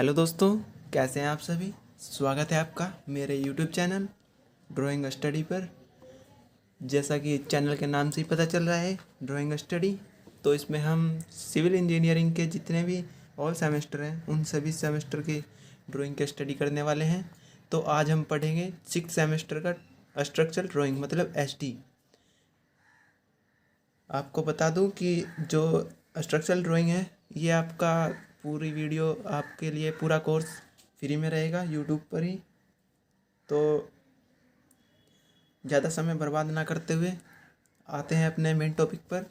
Hello दोस्तों, कैसे हैं आप सभी। स्वागत है आपका मेरे यूट्यूब चैनल ड्राइंग स्टडी पर। जैसा कि चैनल के नाम से ही पता चल रहा है, ड्राइंग स्टडी, तो इसमें हम सिविल इंजीनियरिंग के जितने भी ऑल सेमेस्टर हैं उन सभी सेमेस्टर की ड्राइंग के स्टडी करने वाले हैं। तो आज हम पढ़ेंगे 6 सेमेस्टर का स्ट्रक्चरल ड्राइंग मतलब एसटी। आपको बता दूं कि जो स्ट्रक्चरल ड्राइंग है ये आपका पूरी वीडियो आपके लिए पूरा कोर्स फ्री में रहेगा यूट्यूब पर ही। तो ज़्यादा समय बर्बाद ना करते हुए आते हैं अपने मेन टॉपिक पर।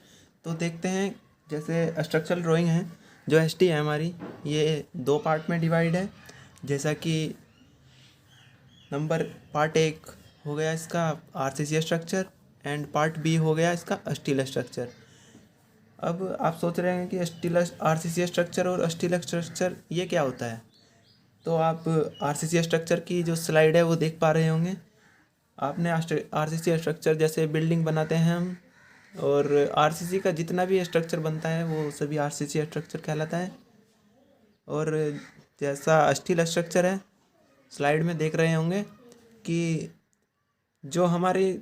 तो देखते हैं, जैसे स्ट्रक्चरल ड्राइंग है जो एसटी है हमारी, ये 2 पार्ट में डिवाइड है। जैसा कि पार्ट 1 हो गया इसका RCC structure and part B हो गया इसका स्टील स्ट्रक्चर। अब आप सोच रहे हैं कि स्टील आरसीसी स्ट्रक्चर और स्टील स्ट्रक्चर ये क्या होता है। तो आप आरसीसी स्ट्रक्चर की जो स्लाइड है वो देख पा रहे होंगे। आपने आरसीसी स्ट्रक्चर जैसे बिल्डिंग बनाते हैं हम, और आरसीसी का जितना भी स्ट्रक्चर बनता है वो सभी आरसीसी स्ट्रक्चर कहलाता है। और जैसा स्टील स्ट्रक्चर है, स्लाइड में देख रहे होंगे कि जो हमारी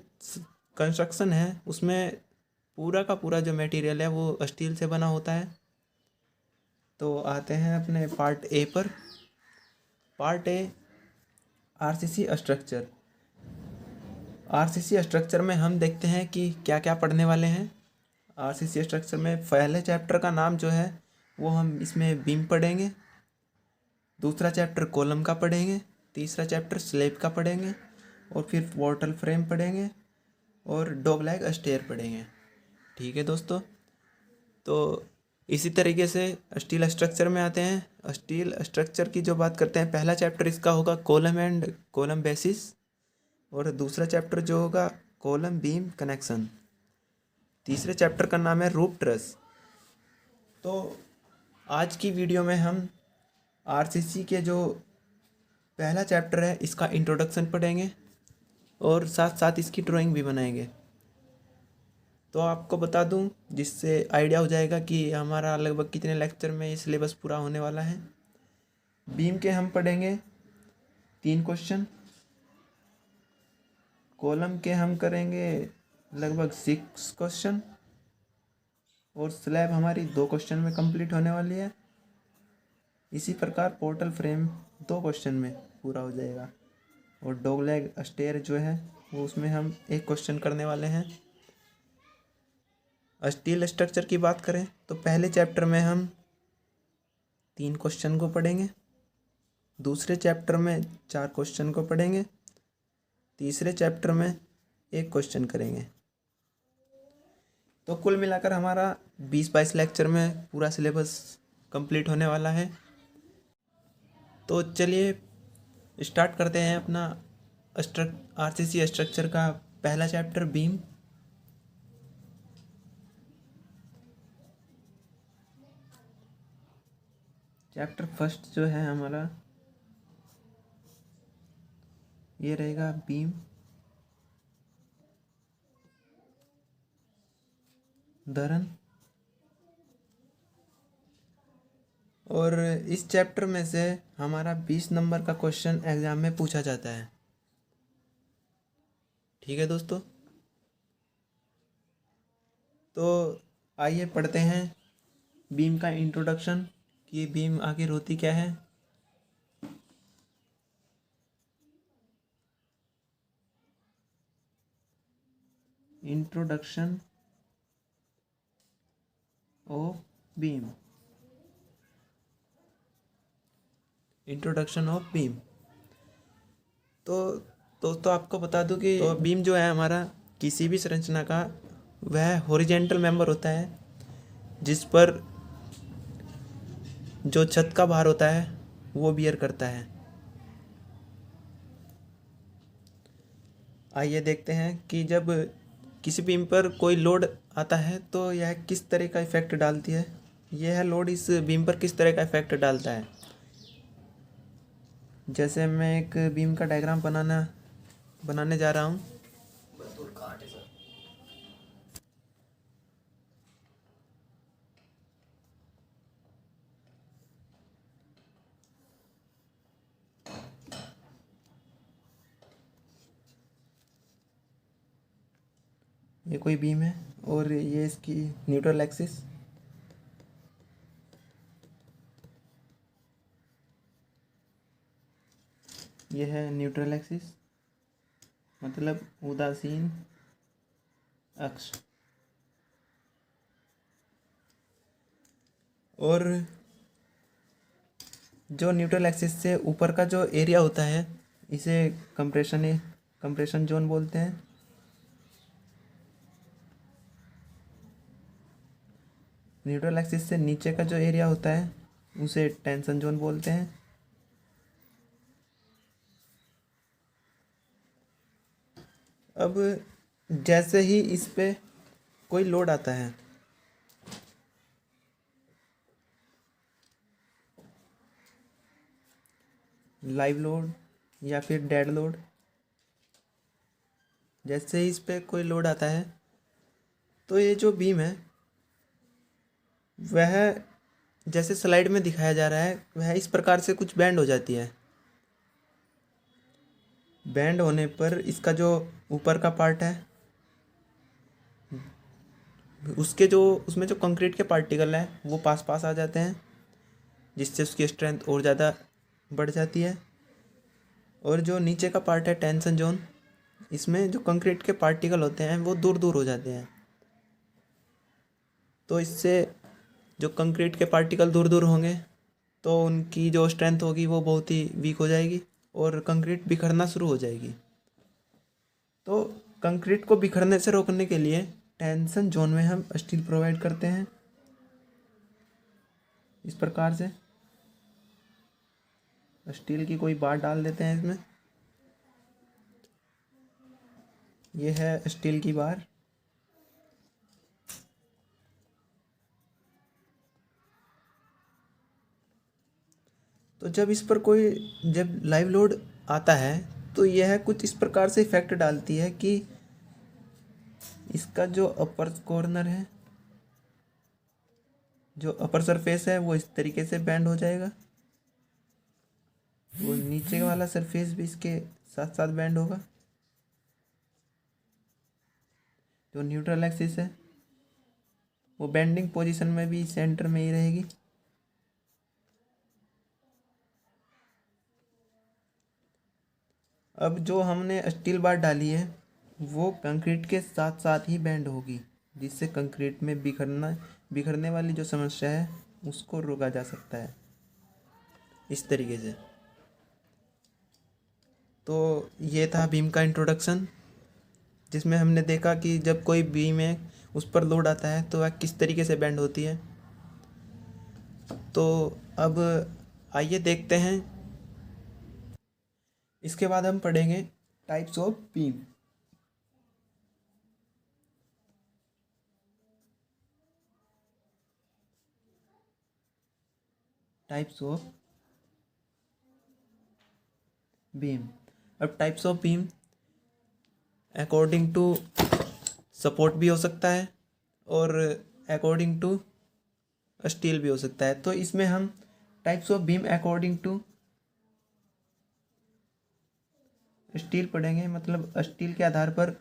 कंस्ट्रक्शन है उसमें पूरा का पूरा जो मटेरियल है वो स्टील से बना होता है। तो आते हैं अपने पार्ट ए पर। Part A RCC structure. RCC structure में हम देखते हैं कि क्या क्या पढ़ने वाले हैं। आरसीसी स्ट्रक्चर में पहले चैप्टर का नाम जो है वो हम इसमें बीम पढ़ेंगे, दूसरा चैप्टर कॉलम का पढ़ेंगे, तीसरा चैप्टर स्लैब का पढ़ेंगे, और फिर वॉर्टल फ्रेम पढ़ेंगे और डॉग लेग स्टेयर पढ़ेंगे। ठीक है दोस्तों, तो इसी तरीके से स्टील स्ट्रक्चर में आते हैं। स्टील स्ट्रक्चर की जो बात करते हैं, पहला चैप्टर इसका होगा कॉलम एंड कॉलम बेसिस, और दूसरा चैप्टर जो होगा कॉलम बीम कनेक्शन, तीसरे चैप्टर का नाम है रूफ ट्रस। तो आज की वीडियो में हम आरसीसी के जो पहला चैप्टर है इसका इंट्रोडक्शन पढ़ेंगे और साथ साथ इसकी ड्राइंग भी बनाएंगे। तो आपको बता दूं, जिससे आइडिया हो जाएगा कि हमारा लगभग कितने लेक्चर में ये सिलेबस पूरा होने वाला है। बीम के हम पढ़ेंगे 3 क्वेश्चन, कॉलम के हम करेंगे लगभग 6 क्वेश्चन, और स्लैब हमारी 2 क्वेश्चन में कंप्लीट होने वाली है। इसी प्रकार पोर्टल फ्रेम 2 क्वेश्चन में पूरा हो जाएगा, और डॉग लेग स्टेयर जो है वो उसमें हम 1 क्वेश्चन करने वाले हैं। स्टील स्ट्रक्चर की बात करें तो पहले चैप्टर में हम 3 क्वेश्चन को पढ़ेंगे, दूसरे चैप्टर में 4 क्वेश्चन को पढ़ेंगे, तीसरे चैप्टर में 1 क्वेश्चन करेंगे। तो कुल मिलाकर हमारा 20-22 लेक्चर में पूरा सिलेबस कंप्लीट होने वाला है। तो चलिए स्टार्ट करते हैं अपना आरसीसी स्ट्रक्चर का पहला चैप्टर बीम। चैप्टर फर्स्ट जो है हमारा ये रहेगा बीम धरन, और इस चैप्टर में से हमारा 20 नंबर का क्वेश्चन एग्जाम में पूछा जाता है। ठीक है दोस्तों, तो आइए पढ़ते हैं बीम का इंट्रोडक्शन कि बीम आखिर होती क्या है। Introduction of beam. Introduction of beam. तो दोस्तों आपको बता दूं कि तो बीम जो है हमारा किसी भी संरचना का वह हॉरिजेंटल मेंबर होता है जिस पर जो छत का भार होता है वो बियर करता है। आइए देखते हैं कि जब किसी बीम पर कोई लोड आता है तो यह किस तरह का इफेक्ट डालती है, यह लोड इस बीम पर किस तरह का इफेक्ट डालता है। जैसे मैं एक बीम का डायग्राम बनाने जा रहा हूँ। ये कोई बीम है और ये इसकी न्यूट्रल एक्सिस। ये है न्यूट्रल एक्सिस, मतलब उदासीन अक्ष। और जो न्यूट्रल एक्सिस से ऊपर का जो एरिया होता है इसे कंप्रेशन जोन बोलते हैं। न्यूट्रल एक्सिस से नीचे का जो एरिया होता है उसे टेंशन जोन बोलते हैं। अब जैसे ही इस पे कोई लोड आता है, लाइव लोड या फिर डेड लोड, जैसे ही इस पे कोई लोड आता है तो ये जो बीम है वह जैसे स्लाइड में दिखाया जा रहा है वह इस प्रकार से कुछ बैंड हो जाती है। बैंड होने पर इसका जो ऊपर का पार्ट है उसमें जो कंक्रीट के पार्टिकल हैं वो पास पास आ जाते हैं, जिससे उसकी स्ट्रेंथ और ज़्यादा बढ़ जाती है। और जो नीचे का पार्ट है टेंशन जोन, इसमें जो कंक्रीट के पार्टिकल होते हैं वो दूर दूर हो जाते हैं। तो इससे जो कंक्रीट के पार्टिकल दूर दूर होंगे तो उनकी जो स्ट्रेंथ होगी वो बहुत ही वीक हो जाएगी और कंक्रीट बिखरना शुरू हो जाएगी। तो कंक्रीट को बिखरने से रोकने के लिए टेंशन जोन में हम स्टील प्रोवाइड करते हैं इस प्रकार से। स्टील की कोई बार डाल देते हैं इसमें। ये है स्टील की बार। तो जब लाइव लोड आता है तो यह कुछ इस प्रकार से इफेक्ट डालती है कि इसका जो अपर कॉर्नर है, जो अपर सरफेस है वो इस तरीके से बैंड हो जाएगा, वो नीचे वाला सरफेस भी इसके साथ साथ बैंड होगा। जो न्यूट्रल एक्सिस है वो बेंडिंग पोजीशन में भी सेंटर में ही रहेगी। अब जो हमने स्टील बार डाली है वो कंक्रीट के साथ साथ ही बैंड होगी, जिससे कंक्रीट में बिखरने वाली जो समस्या है उसको रोका जा सकता है इस तरीके से। तो ये था बीम का इंट्रोडक्शन, जिसमें हमने देखा कि जब कोई बीम है उस पर लोड आता है तो वह किस तरीके से बैंड होती है। तो अब आइए देखते हैं, इसके बाद हम पढ़ेंगे types of beam. Types of beam. अब types of beam according to support भी हो सकता है और अकॉर्डिंग टू स्टील भी हो सकता है। तो इसमें हम types of beam according to steel पढ़ेंगे, मतलब स्टील के आधार पर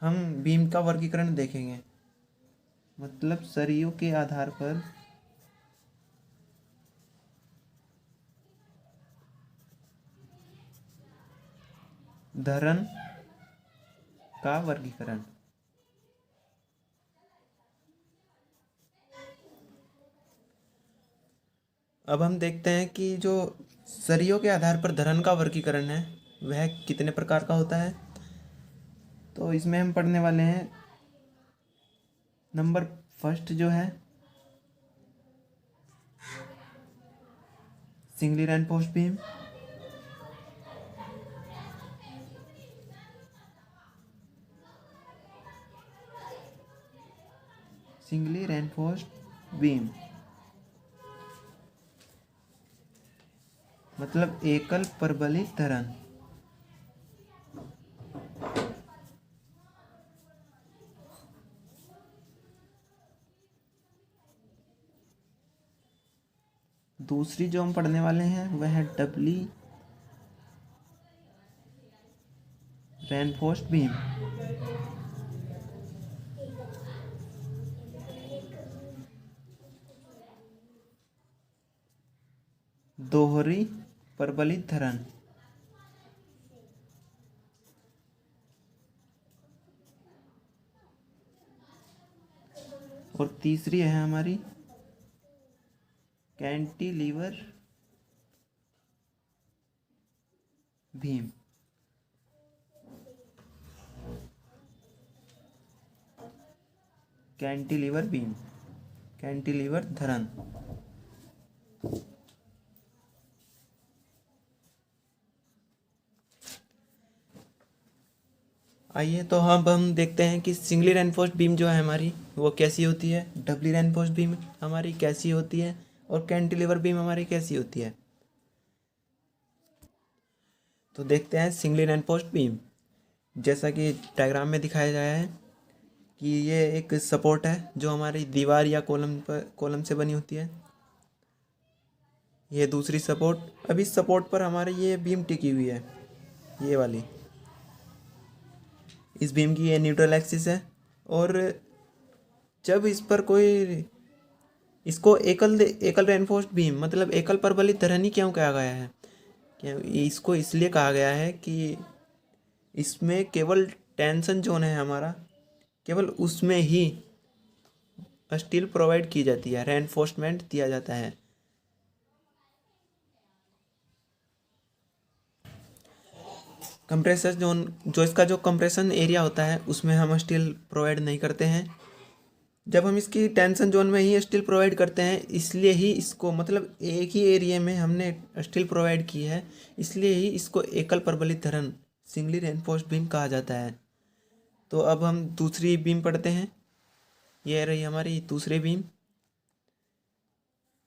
हम बीम का वर्गीकरण देखेंगे, मतलब सरियों के आधार पर धरन का वर्गीकरण। अब हम देखते हैं कि जो सरियों के आधार पर धरन का वर्गीकरण है वह कितने प्रकार का होता है। तो इसमें हम पढ़ने वाले हैं नंबर फर्स्ट जो है singly reinforced beam. Singly reinforced beam मतलब एकल प्रबलित धरन। दूसरी जो हम पढ़ने वाले हैं वह है डबली रेनफोर्स्ड बीम। दोहरी प्रबलित धरण। और तीसरी है हमारी cantilever beam. Cantilever beam, cantilever धरण। आइए तो हम देखते हैं कि सिंगली रेनफोर्स्ड बीम जो है हमारी वो कैसी होती है, डबली रेनफोर्स्ड बीम हमारी कैसी होती है, और कैंटिलीवर बीम हमारी कैसी होती है। तो देखते हैं सिंगली रेनफोर्स्ड बीम। जैसा कि डायग्राम में दिखाया गया है कि ये एक सपोर्ट है जो हमारी दीवार या कॉलम से बनी होती है। ये दूसरी सपोर्ट, अब इस सपोर्ट पर हमारी ये बीम टिकी हुई है, ये वाली। इस बीम की ये न्यूट्रल एक्सिस है। और जब इस पर कोई, इसको एकल रेनफोर्स्ड बीम मतलब एकल प्रबलित धरनी क्यों कहा गया है? इसको इसलिए कहा गया है कि इसमें केवल टेंशन जोन है हमारा, केवल उसमें ही स्टील प्रोवाइड की जाती है, रेनफोर्समेंट दिया जाता है। कंप्रेसर जोन, जो इसका जो कंप्रेशन एरिया होता है उसमें हम स्टील प्रोवाइड नहीं करते हैं। जब हम इसकी टेंशन जोन में ही स्टील प्रोवाइड करते हैं, इसलिए ही इसको मतलब एक ही एरिया में हमने स्टील प्रोवाइड की है, इसलिए ही इसको एकल प्रबलित धरण सिंगली रेनफोर्स्ड बीम कहा जाता है। तो अब हम दूसरी बीम पढ़ते हैं। यह रही हमारी दूसरी बीम,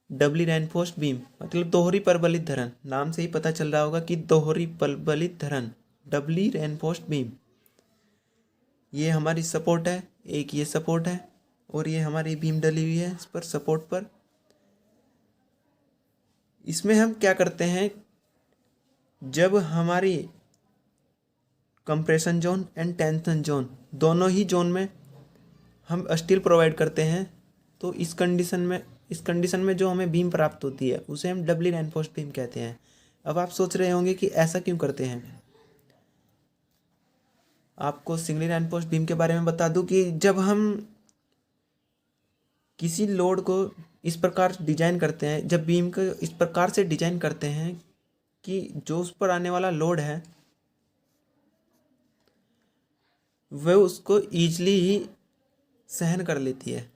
डबली रेनफोर्स्ड बीम मतलब दोहरी प्रबलित धरण। नाम से ही पता चल रहा होगा कि दोहरी प्रबलित धरण, डबली रेनफोर्स्ड बीम। ये हमारी सपोर्ट है, एक ये सपोर्ट है और ये हमारी बीम डली हुई है इस पर सपोर्ट पर। इसमें हम क्या करते हैं, जब हमारी compression zone and tension zone दोनों ही जोन में हम स्टील प्रोवाइड करते हैं, तो इस कंडीशन में जो हमें बीम प्राप्त होती है उसे हम डबली रेनफोर्स्ड बीम कहते हैं। अब आप सोच रहे होंगे कि ऐसा क्यों करते हैं। आपको सिंगली रेनफोर्स्ड बीम के बारे में बता दूं कि जब हम किसी लोड को इस प्रकार डिजाइन करते हैं, जब बीम को इस प्रकार से डिजाइन करते हैं कि जो उस पर आने वाला लोड है वह उसको ईजिली ही सहन कर लेती है,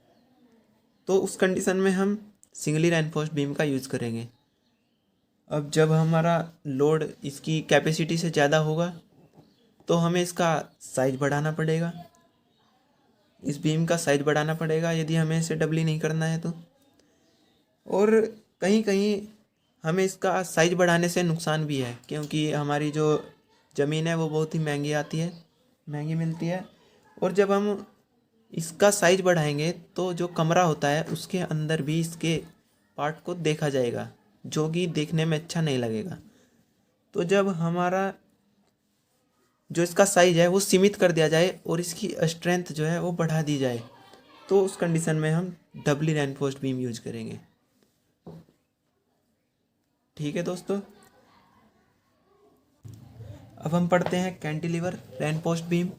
तो उस कंडीशन में हम सिंगली रेनफोर्स्ड बीम का यूज़ करेंगे। अब जब हमारा लोड इसकी कैपेसिटी से ज़्यादा होगा तो हमें इसका साइज बढ़ाना पड़ेगा, इस बीम का साइज बढ़ाना पड़ेगा यदि हमें इसे डबली नहीं करना है तो। और कहीं कहीं हमें इसका साइज बढ़ाने से नुकसान भी है, क्योंकि हमारी जो ज़मीन है वो बहुत ही महंगी मिलती है। और जब हम इसका साइज बढ़ाएंगे तो जो कमरा होता है उसके अंदर भी इसके पार्ट को देखा जाएगा, जो कि देखने में अच्छा नहीं लगेगा। तो जब हमारा जो इसका साइज है वो सीमित कर दिया जाए और इसकी स्ट्रेंथ जो है वो बढ़ा दी जाए, तो उस कंडीशन में हम डबली रेनफोर्स्ड बीम यूज करेंगे। ठीक है दोस्तों, अब हम पढ़ते हैं कैंटिलीवर रेनफोर्स्ड बीम।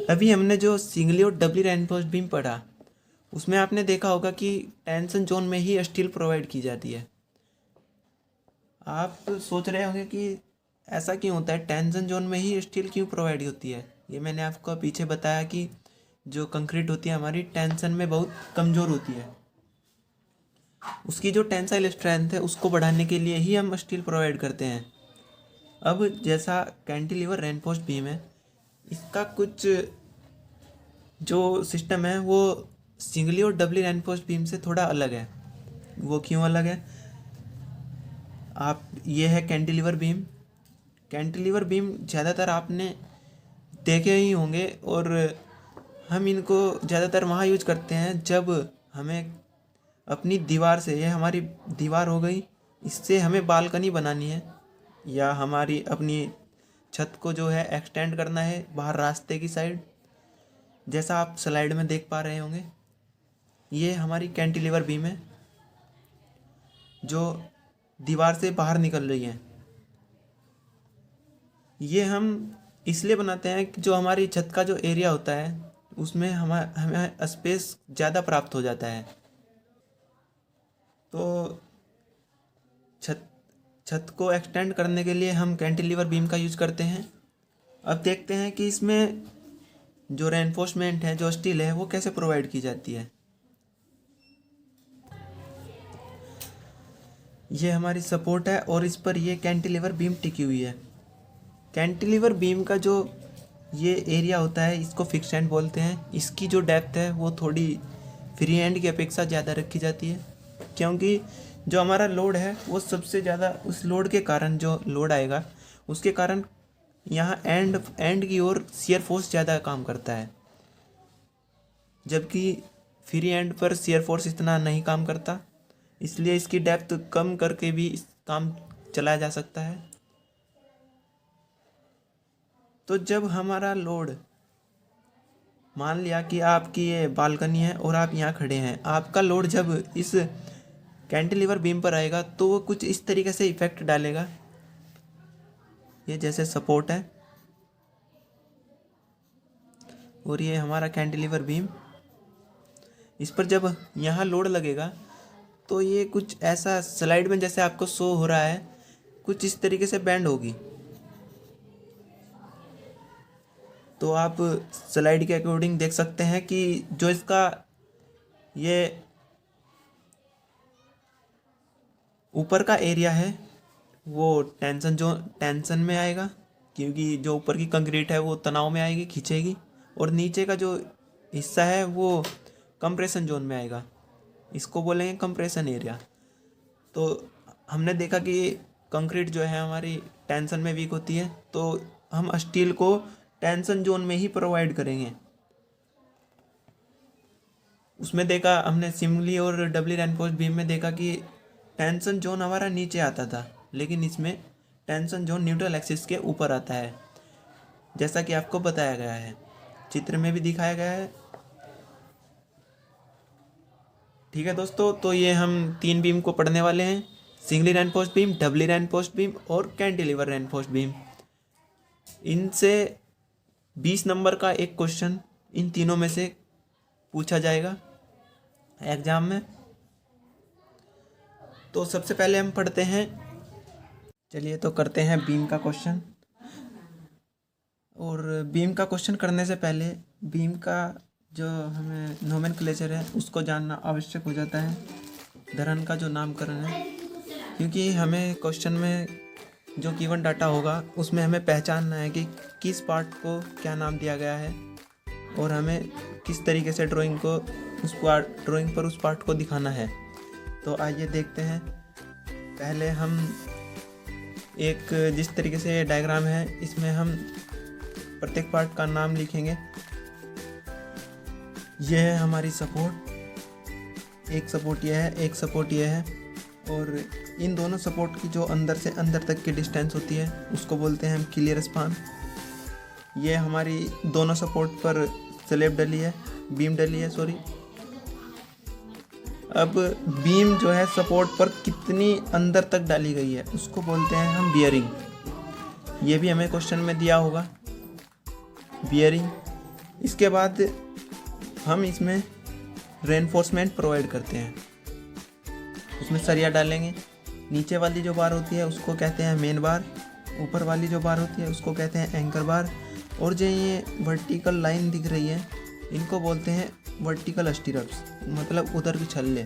अभी हमने जो सिंगली और डबली रेनफोर्स्ड बीम पढ़ा उसमें आपने देखा होगा कि टेंशन जोन में ही स्टील प्रोवाइड की जाती है। आप सोच रहे होंगे कि ऐसा क्यों होता है, टेंशन जोन में ही स्टील क्यों प्रोवाइड होती है। ये मैंने आपको पीछे बताया कि जो कंक्रीट होती है हमारी टेंशन में बहुत कमज़ोर होती है, उसकी जो टेंसाइल स्ट्रेंथ है उसको बढ़ाने के लिए ही हम स्टील प्रोवाइड करते हैं। अब जैसा कैंटिलीवर रेनफोर्स्ड बीम है, इसका कुछ जो सिस्टम है वो सिंगली और डबली रेनफोर्स्ड बीम से थोड़ा अलग है। वो क्यों अलग है, ये है कैंटिलीवर बीम। कैंटिलीवर बीम ज़्यादातर आपने देखे ही होंगे और हम इनको ज़्यादातर वहाँ यूज करते हैं जब हमें अपनी दीवार से, ये हमारी दीवार हो गई, इससे हमें बालकनी बनानी है या हमारी अपनी छत को जो है एक्सटेंड करना है बाहर रास्ते की साइड, जैसा आप स्लाइड में देख पा रहे होंगे। ये हमारी कैंटिलीवर बीम है जो दीवार से बाहर निकल रही हैं। ये हम इसलिए बनाते हैं कि जो हमारी छत का जो एरिया होता है उसमें हमें स्पेस ज़्यादा प्राप्त हो जाता है। तो छत को एक्सटेंड करने के लिए हम कैंटिलीवर बीम का यूज करते हैं। अब देखते हैं कि इसमें जो रेनफोर्समेंट है, जो स्टील है, वो कैसे प्रोवाइड की जाती है। ये हमारी सपोर्ट है और इस पर ये कैंटिलीवर बीम टिकी हुई है। कैंटिलीवर बीम का जो ये एरिया होता है इसको फिक्स एंड बोलते हैं। इसकी जो डेप्थ है वो थोड़ी फ्री एंड की अपेक्षा ज़्यादा रखी जाती है, क्योंकि जो हमारा लोड है वो सबसे ज़्यादा उस लोड के कारण, जो लोड आएगा उसके कारण यहाँ एंड की ओर शियर फोर्स ज़्यादा काम करता है, जबकि फ्री एंड पर शियर फोर्स इतना नहीं काम करता। इसलिए इसकी डेप्थ कम करके भी इस काम चलाया जा सकता है। तो जब हमारा लोड, मान लिया कि आपकी ये बालकनी है और आप यहाँ खड़े हैं, आपका लोड जब इस कैंटिलीवर बीम पर आएगा तो वो कुछ इस तरीके से इफेक्ट डालेगा। ये जैसे सपोर्ट है और ये हमारा कैंटिलीवर बीम, इस पर जब यहाँ लोड लगेगा तो ये कुछ ऐसा स्लाइड में जैसे आपको शो हो रहा है, कुछ इस तरीके से बैंड होगी। तो आप स्लाइड के अकॉर्डिंग देख सकते हैं कि जो इसका ये ऊपर का एरिया है वो टेंशन में आएगा, क्योंकि जो ऊपर की कंक्रीट है वो तनाव में आएगी, खींचेगी, और नीचे का जो हिस्सा है वो कंप्रेशन जोन में आएगा। इसको बोलेंगे कंप्रेशन एरिया। तो हमने देखा कि कंक्रीट जो है हमारी टेंशन में वीक होती है, तो हम स्टील को टेंशन जोन में ही प्रोवाइड करेंगे। उसमें देखा हमने सिंगली और डबली रेनफोर्स्ड बीम में देखा कि टेंशन जोन हमारा नीचे आता था, लेकिन इसमें टेंशन जोन न्यूट्रल एक्सिस के ऊपर आता है, जैसा कि आपको बताया गया है, चित्र में भी दिखाया गया है। ठीक है दोस्तों, तो ये हम 3 बीम को पढ़ने वाले हैं, singly reinforced beam, doubly reinforced beam और कैंटिलीवर रेनफोर्स्ड बीम। इनसे 20 नंबर का एक क्वेश्चन इन तीनों में से पूछा जाएगा एग्जाम में। तो सबसे पहले हम पढ़ते हैं, चलिए तो करते हैं बीम का क्वेश्चन। और बीम का क्वेश्चन करने से पहले बीम का जो हमें नोमेनक्लेचर है उसको जानना आवश्यक हो जाता है, धरन का जो नामकरण है, क्योंकि हमें क्वेश्चन में जो गिवन डाटा होगा उसमें हमें पहचानना है कि किस पार्ट को क्या नाम दिया गया है और हमें किस तरीके से ड्राइंग पर उस पार्ट को दिखाना है। तो आइए देखते हैं। पहले हम एक जिस तरीके से डायग्राम है इसमें हम प्रत्येक पार्ट का नाम लिखेंगे। यह है हमारी सपोर्ट, एक सपोर्ट यह है, एक सपोर्ट यह है, और इन दोनों सपोर्ट की जो अंदर से अंदर तक की डिस्टेंस होती है उसको बोलते हैं हम क्लियर स्पान। ये हमारी दोनों सपोर्ट पर स्लैब डली है, बीम डली है, सॉरी। अब बीम जो है सपोर्ट पर कितनी अंदर तक डाली गई है उसको बोलते हैं हम बियरिंग। ये भी हमें क्वेश्चन में दिया होगा, बियरिंग। इसके बाद हम इसमें रेनफोर्समेंट प्रोवाइड करते हैं, उसमें सरिया डालेंगे। नीचे वाली जो बार होती है उसको कहते हैं मेन बार, ऊपर वाली जो बार होती है उसको कहते हैं एंकर बार, और जो ये वर्टिकल लाइन दिख रही है इनको बोलते हैं वर्टिकल स्टीरप्स, मतलब उधर की छल्ले।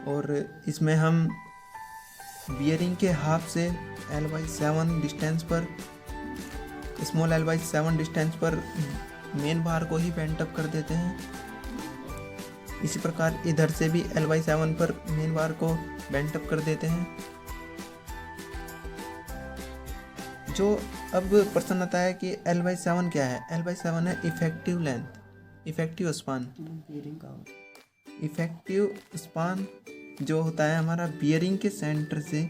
और इसमें हम बियरिंग के हाफ से L/7 डिस्टेंस पर, स्मॉल L/7 डिस्टेंस पर मेन बार को ही बेंट अप कर देते हैं। इसी प्रकार इधर से भी L/7 पर मेन बार को बेंट अप कर देते हैं। जो अब प्रश्न आता है कि L/7 क्या है। L/7 है effective length, effective span. Effective span जो होता है हमारा बियरिंग के सेंटर से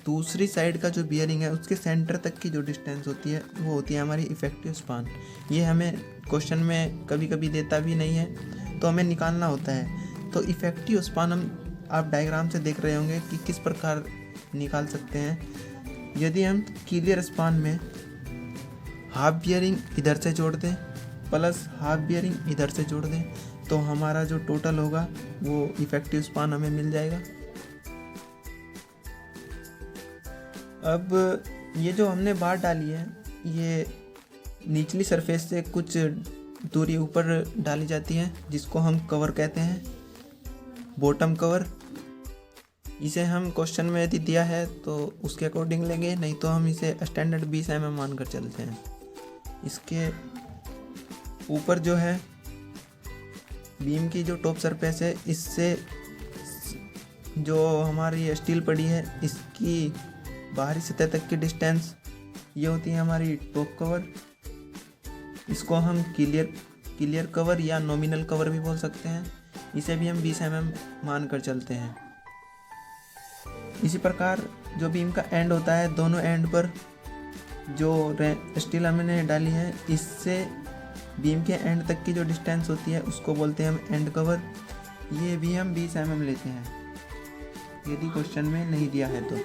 दूसरी साइड का जो बियरिंग है उसके सेंटर तक की जो डिस्टेंस होती है वो होती है हमारी इफेक्टिव स्पान। ये हमें क्वेश्चन में कभी कभी देता भी नहीं है, तो हमें निकालना होता है। तो इफेक्टिव स्पान हम आप डायग्राम से देख रहे होंगे कि किस प्रकार निकाल सकते हैं। यदि हम क्लियर स्पान में हाफ बियरिंग इधर से जोड़ दें प्लस हाफ बियरिंग इधर से जोड़ दें तो हमारा जो टोटल होगा वो इफेक्टिव स्पान हमें मिल जाएगा। अब ये जो हमने बार डाली है ये निचली सरफेस से कुछ दूरी ऊपर डाली जाती है जिसको हम कवर कहते हैं, बॉटम कवर। इसे हम क्वेश्चन में यदि दिया है तो उसके अकॉर्डिंग लेंगे, नहीं तो हम इसे स्टैंडर्ड 20 mm मान कर चलते हैं। इसके ऊपर जो है बीम की जो टॉप सरफेस है इससे जो हमारी स्टील पड़ी है इसकी बाहरी सतह तक की डिस्टेंस ये होती है हमारी टॉप कवर। इसको हम क्लियर कवर या नॉमिनल कवर भी बोल सकते हैं। इसे भी हम 20 mm मान कर चलते हैं। इसी प्रकार जो बीम का एंड होता है दोनों एंड पर जो स्टील हमने डाली है इससे बीम के एंड तक की जो डिस्टेंस होती है उसको बोलते हैं हम एंड कवर। ये भी हम 20 mm लेते हैं यदि क्वेश्चन में नहीं दिया है तो।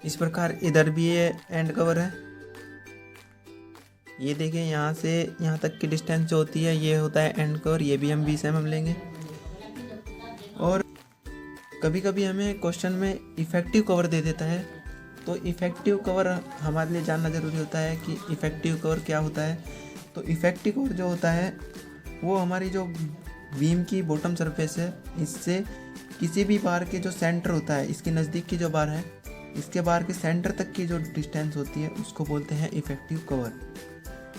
इस प्रकार इधर भी ये एंड कवर है। ये देखिए यहाँ से यहाँ तक की डिस्टेंस जो होती है ये होता है एंड कवर, ये भी हम 20 mm लेंगे। और कभी कभी हमें क्वेश्चन में इफ़ेक्टिव कवर दे देता है तो इफ़ेक्टिव कवर हमारे लिए जानना ज़रूरी होता है कि इफ़ेक्टिव कवर क्या होता है। तो इफ़ेक्टिव कवर जो होता है वो हमारी जो बीम की बॉटम सरफेस है इससे किसी भी बार के जो सेंटर होता है इसके नज़दीक की जो बार है इसके बार के सेंटर तक की जो डिस्टेंस होती है उसको बोलते हैं इफ़ेक्टिव कवर।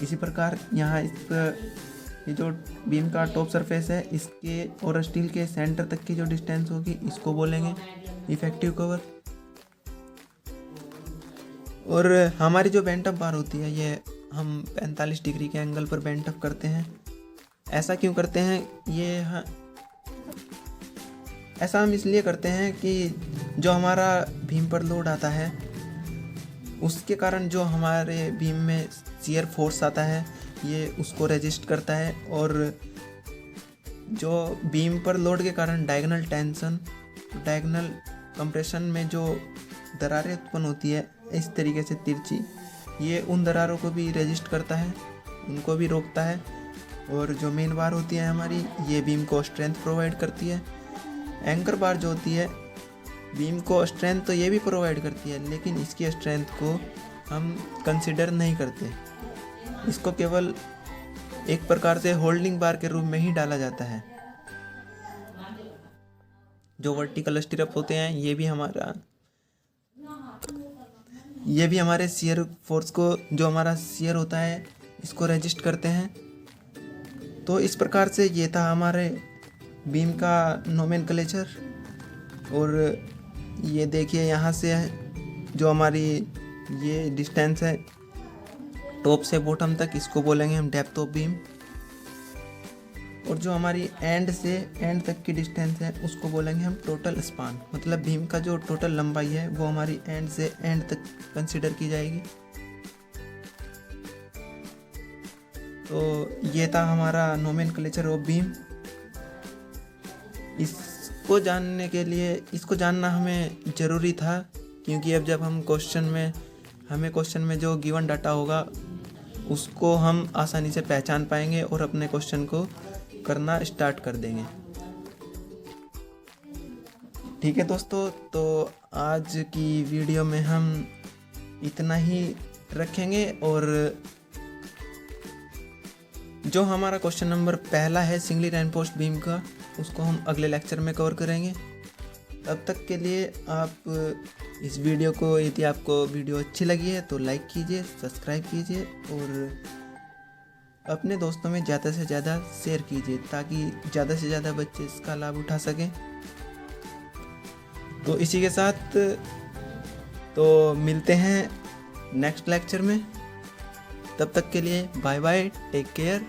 इसी प्रकार यहाँ ये जो बीम का टॉप सरफेस है इसके और स्टील के सेंटर तक की जो डिस्टेंस होगी इसको बोलेंगे इफ़ेक्टिव कवर। और हमारी जो बेंट अप बार होती है ये हम 45 डिग्री के एंगल पर बेंट अप करते हैं। ऐसा क्यों करते हैं ऐसा हम इसलिए करते हैं कि जो हमारा बीम पर लोड आता है उसके कारण जो हमारे बीम में शियर फोर्स आता है ये उसको रेजिस्ट करता है। और जो बीम पर लोड के कारण डायगोनल टेंशन डायगोनल कंप्रेशन में जो दरारें उत्पन्न होती है इस तरीके से तिरछी, ये उन दरारों को भी रेजिस्ट करता है, उनको भी रोकता है। और जो मेन बार होती है हमारी ये बीम को स्ट्रेंथ प्रोवाइड करती है। एंकर बार जो होती है बीम को स्ट्रेंथ तो ये भी प्रोवाइड करती है लेकिन इसकी स्ट्रेंथ को हम कंसिडर नहीं करते। इसको केवल एक प्रकार से होल्डिंग बार के रूप में ही डाला जाता है। जो वर्टिकल स्टिरअप होते हैं ये भी हमारे शियर फोर्स को जो हमारा शियर होता है इसको रेजिस्ट करते हैं। तो इस प्रकार से ये था हमारे बीम का नोमेनक्लेचर। और ये देखिए यहाँ से जो हमारी ये डिस्टेंस है टॉप से बॉटम तक इसको बोलेंगे हम डेप्थ ऑफ बीम। और जो हमारी एंड से एंड तक की डिस्टेंस है उसको बोलेंगे हम टोटल स्पान। मतलब बीम का जो टोटल लंबाई है वो हमारी एंड से एंड तक कंसीडर की जाएगी। तो ये था हमारा नोमेनक्लेचर ऑफ बीम। इसको जानना हमें ज़रूरी था क्योंकि अब जब हम क्वेश्चन में जो गिवन डाटा होगा उसको हम आसानी से पहचान पाएंगे और अपने क्वेश्चन को करना स्टार्ट कर देंगे। ठीक है दोस्तों, तो आज की वीडियो में हम इतना ही रखेंगे। और जो हमारा क्वेश्चन नंबर पहला है सिंगली रेनफोर्स्ड बीम का उसको हम अगले लेक्चर में कवर करेंगे। तब तक के लिए आप इस वीडियो को, यदि आपको वीडियो अच्छी लगी है तो लाइक कीजिए, सब्सक्राइब कीजिए और अपने दोस्तों में ज़्यादा से ज़्यादा शेयर कीजिए ताकि ज़्यादा से ज़्यादा बच्चे इसका लाभ उठा सकें। तो इसी के साथ तो मिलते हैं नेक्स्ट लेक्चर में। तब तक के लिए बाय बाय, टेक केयर।